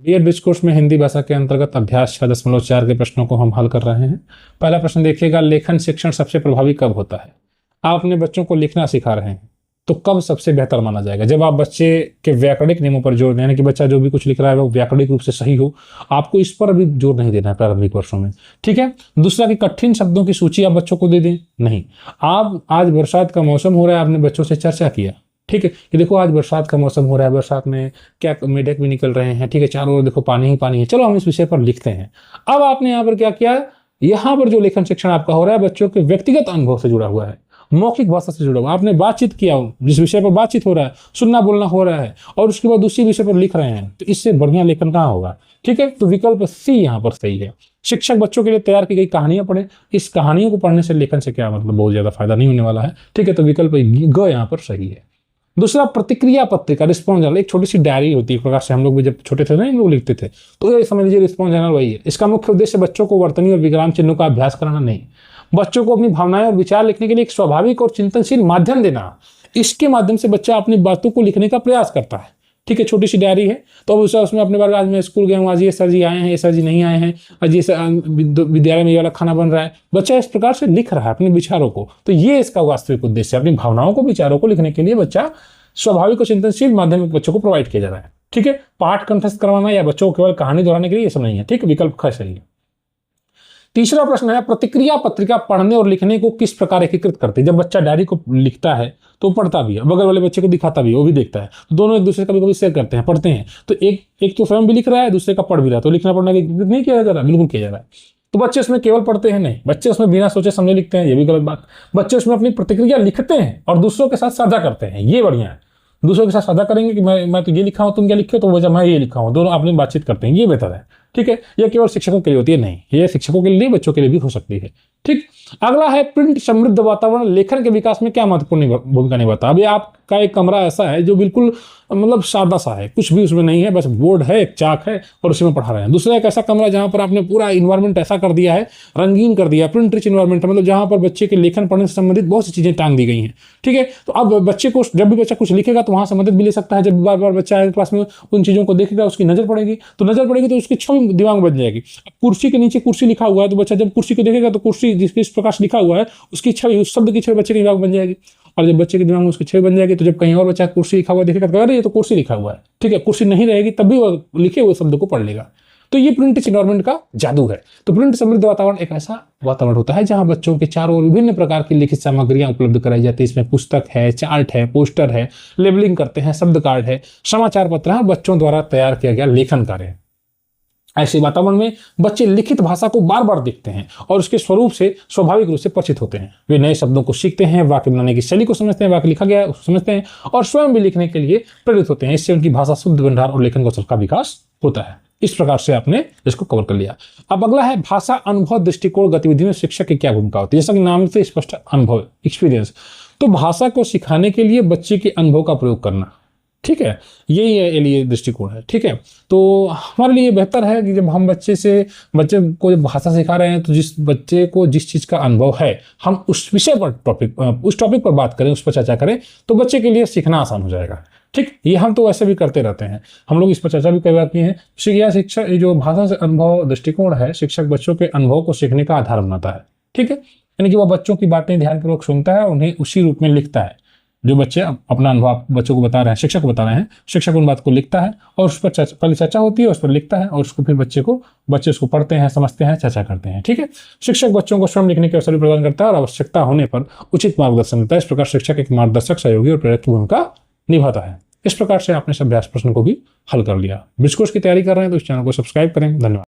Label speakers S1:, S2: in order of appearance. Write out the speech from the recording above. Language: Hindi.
S1: बीएड ब्रिज कोर्स में हिंदी भाषा के अंतर्गत अभ्यास 6.4 के प्रश्नों को हम हल कर रहे हैं। पहला प्रश्न देखिएगा, लेखन शिक्षण सबसे प्रभावी कब होता है? आप अपने बच्चों को लिखना सिखा रहे हैं तो कब सबसे बेहतर माना जाएगा? जब आप बच्चे के व्याकरणिक नियमों पर जोर दें, यानी कि बच्चा जो भी कुछ लिख रहा है वो व्याकरणिक रूप से सही हो। आपको इस पर अभी जोर नहीं देना है प्रारंभिक वर्षों में, ठीक है। दूसरा कि कठिन शब्दों की सूची आप बच्चों को दे दें, नहीं। आप आज बरसात का मौसम हो रहा है, आपने बच्चों से चर्चा किया, ठीक है, कि देखो आज बरसात का मौसम हो रहा है, बरसात में क्या मेढक भी निकल रहे हैं, ठीक है, चारों ओर देखो पानी ही पानी है, चलो हम इस विषय पर लिखते हैं। अब आपने यहाँ पर क्या किया, यहाँ पर जो लेखन शिक्षण आपका हो रहा है बच्चों के व्यक्तिगत अनुभव से जुड़ा हुआ है, मौखिक भाषा से जुड़ा हुआ। आपने बातचीत किया, जिस विषय पर बातचीत हो रहा है, सुनना बोलना हो रहा है, और उसके बाद उसी विषय पर लिख रहे हैं, तो इससे बढ़िया लेखन कहाँ होगा, ठीक है। तो विकल्प सी यहाँ पर सही है। शिक्षक बच्चों के लिए तैयार की गई कहानियां पढ़े, इस कहानियों को पढ़ने से लेखन से क्या मतलब बहुत ज्यादा फायदा नहीं होने वाला है, ठीक है। तो विकल्प ग यहाँ पर सही है। दूसरा, प्रतिक्रिया पत्रिका, रिस्पॉन्स जर्नल, एक छोटी सी डायरी होती है, एक प्रकार से हम लोग भी जब छोटे थे ना इन लोग लिखते थे, तो ये समझ लीजिए रिस्पॉन्स जर्नल वही है। इसका मुख्य उद्देश्य बच्चों को वर्तनी और विग्राम चिन्हों का अभ्यास कराना नहीं, बच्चों को अपनी भावनाएं और विचार लिखने के लिए एक स्वाभाविक और चिंतनशील माध्यम देना। इसके माध्यम से बच्चा अपनी बातों को लिखने का प्रयास करता है, ठीक है। छोटी सी डायरी है, तो अब उसमें अपने बारे में, आज मैं स्कूल गया हूँ, आज ये सर जी आए हैं, ये सर जी नहीं आए हैं, आज ये विद्यालय में ये वाला खाना बन रहा है, बच्चा इस प्रकार से लिख रहा है अपने विचारों को। तो ये इसका वास्तविक उद्देश्य है, अपनी भावनाओं को, विचारों को लिखने के लिए बच्चा स्वाभाविक और चिंतनशील माध्यम बच्चों को प्रोवाइड किया जा रहा है, ठीक है। पाठ कंठस्थ करवाना या बच्चों को केवल कहानी दोहराने के लिए ये सब नहीं है, ठीक है। विकल्प ख सही है। तीसरा प्रश्न है, प्रतिक्रिया पत्रिका पढ़ने और लिखने को किस प्रकार एकीकृत करती है? जब बच्चा डायरी को लिखता है तो पढ़ता भी है, बगल वाले बच्चे को दिखाता भी है, वो भी देखता है, तो दोनों एक दूसरे का कभी शेयर करते हैं, पढ़ते हैं। तो एक तो स्वयं भी लिख रहा है, दूसरे का पढ़ भी रहा है, तो लिखना पढ़ना नहीं किया जा रहा, बिल्कुल किया जा रहा है। तो बच्चे उसमें केवल पढ़ते हैं नहीं, बच्चे उसमें बिना सोचे समझे लिखते हैं, ये भी गलत बात। बच्चे उसमें अपनी प्रतिक्रिया लिखते हैं और दूसरों के साथ साझा करते हैं, ये बढ़िया है। दूसरों के साथ साझा करेंगे कि मैं तो ये लिखा हूँ, तुम क्या लिखे हो, तो वजह मैं ये लिखा हूँ, दोनों आपने बातचीत करते हैं, ये बेहतर है, ठीक है। ये केवल शिक्षकों के लिए होती है, नहीं, ये शिक्षकों के लिए, बच्चों के लिए भी हो सकती है, ठीक। अगला है, प्रिंट समृद्ध वातावरण लेखन के विकास में क्या महत्वपूर्ण भूमिका निभाता है? अभी आपका एक कमरा ऐसा है जो बिल्कुल मतलब सादा सा है, कुछ भी उसमें नहीं है, बस बोर्ड है, एक चाक है और उसी में पढ़ा रहे हैं। दूसरा एक ऐसा कमरा जहां पर आपने पूरा इन्वायरमेंट ऐसा कर दिया है, रंगीन कर दिया, प्रिंट रिच इन्वायरमेंट, मतलब जहां पर बच्चे के लेखन पढ़ने से संबंधित बहुत सी चीजें टांग दी गई हैं, ठीक है। तो अब बच्चे को जब भी बच्चा कुछ लिखेगा तो वहां से मदद भी ले सकता है। जब बार बार बच्चा क्लास में उन चीजों को देखेगा, उसकी नजर पड़ेगी तो उसकी छवि दिमाग में बन जाएगी। कुर्सी के नीचे कुर्सी लिखा हुआ है, तो बच्चा जब कुर्सी को देखेगा तो कुर्सी जिस प्रकार से लिखा हुआ है उसकी छवि, उस शब्द की छवि बच्चे के दिमाग में बन जाएगी। और जब बच्चे के दिमाग में उसकी छवि बन जाएगी तो जब कहीं और बच्चा कुर्सी लिखा हुआ देखेगा तो अरे ये तो कुर्सी लिखा हुआ है, ठीक है। कुर्सी नहीं रहेगी तब भी वो लिखे हुए शब्द को पढ़ लेगा। तो ये प्रिंट इन्वायरमेंट का जादू है। तो प्रिंट समृद्ध वातावरण एक ऐसा वातावरण होता है जहां बच्चों के चारों ओर विभिन्न प्रकार की लिखित सामग्रियां उपलब्ध कराई जाती है। इसमें पुस्तक है, चार्ट है, पोस्टर है, लेबलिंग करते हैं, शब्द कार्ड है, समाचार पत्र है, बच्चों द्वारा तैयार किया गया लेखन कार्य है। ऐसे वातावरण में बच्चे लिखित भाषा को बार बार देखते हैं और उसके स्वरूप से स्वाभाविक रूप से परिचित होते हैं। वे नए शब्दों को सीखते हैं, वाक्य बनाने की शैली को समझते हैं, वाक्य लिखा गया है उसको समझते हैं और स्वयं भी लिखने के लिए प्रेरित होते हैं। इससे उनकी भाषा शुद्ध भंडार और लेखन कौशल का विकास होता है। इस प्रकार से आपने इसको कवर कर लिया। अब अगला है, भाषा अनुभव दृष्टिकोण गतिविधि में शिक्षक की क्या भूमिका होती है? जैसा कि नाम से स्पष्ट, अनुभव, एक्सपीरियंस। तो भाषा को सिखाने के लिए बच्चे के अनुभव का प्रयोग करना, ठीक है, यही लिए दृष्टिकोण है, ठीक है। तो हमारे लिए बेहतर है कि जब हम बच्चे को जब भाषा सिखा रहे हैं तो जिस बच्चे को जिस चीज़ का अनुभव है हम उस विषय पर उस टॉपिक पर बात करें, उस पर चर्चा करें, तो बच्चे के लिए सीखना आसान हो जाएगा, ठीक। ये हम तो वैसे भी करते रहते हैं, हम लोग इस पर चर्चा भी कई बार किए हैं। शिक्षक जो भाषा से अनुभव दृष्टिकोण है, शिक्षक बच्चों के अनुभव को सीखने का आधार बनाता है, ठीक है। यानी कि वह बच्चों की बातें ध्यानपूर्वक सुनता है, उन्हें उसी रूप में लिखता है। जो बच्चे अपना अनुभव बच्चों को बता रहे हैं, शिक्षक को बता रहे हैं, शिक्षक उन बात को लिखता है और उस पर पहले चर्चा होती है, उस पर लिखता है और उसको फिर बच्चे उसको पढ़ते हैं, समझते हैं, चर्चा करते हैं, ठीक है। शिक्षक बच्चों को स्वयं लिखने के अवसर भी प्रदान करता है और आवश्यकता होने पर उचित मार्गदर्शन देता है। इस प्रकार शिक्षक एक मार्गदर्शक, सहयोगी और प्रेरक की भूमिका निभाता है। इस प्रकार से आपने इस अभ्यास प्रश्न को भी हल कर लिया। ब्रिज कोर्स की तैयारी कर रहे हैं तो इस चैनल को सब्सक्राइब करें। धन्यवाद।